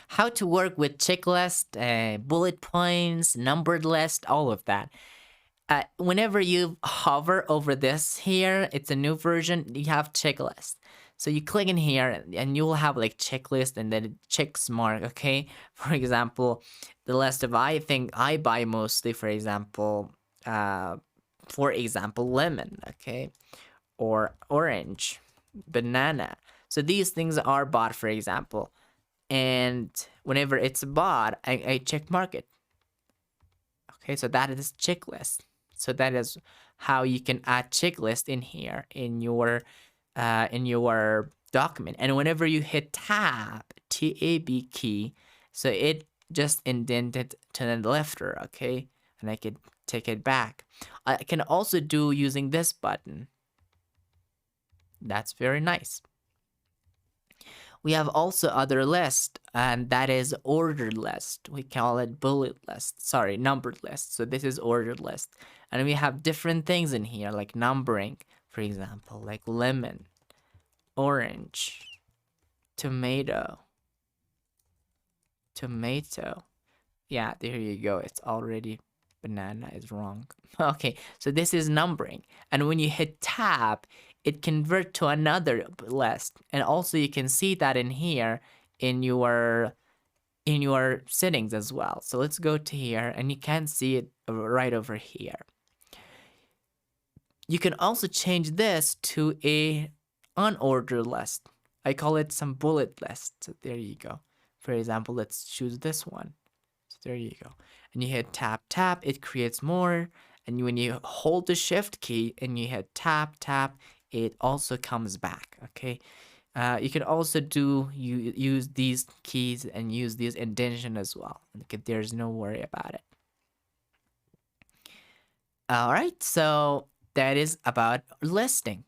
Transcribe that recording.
how to work with checklist, bullet points, numbered list, all of that. Whenever you hover over this here, it's a new version, you have checklist. So you click in here and you will have like checklist and then checks mark, okay? For example, the list of I think I buy mostly, for example, lemon, okay? Or orange, banana. So these things are bought, for example. And whenever it's bought, I check mark it. Okay, so that is checklist. So that is how you can add checklist in here in your document. And whenever you hit tab, tab key, so it just indented to the lefter, okay? And I could take it back. I can also do using this button. That's very nice. We have also other list, and that is ordered list. We call it bullet list. Sorry, numbered list. So this is ordered list. And we have different things in here, like numbering, for example, like lemon, orange, tomato. Yeah, there you go. It's already banana is wrong. Okay, so this is numbering. And when you hit tab, it convert to another list. And also you can see that in here in your settings as well. So let's go to here and you can see it right over here. You can also change this to a unordered list. I call it some bullet list. So there you go. For example, let's choose this one. So there you go. And you hit tap, tap, it creates more. And when you hold the shift key and you hit tap, tap, it also comes back, okay? You can also use these keys and use these indentation as well. Okay, there's no worry about it. All right, so that is about listing.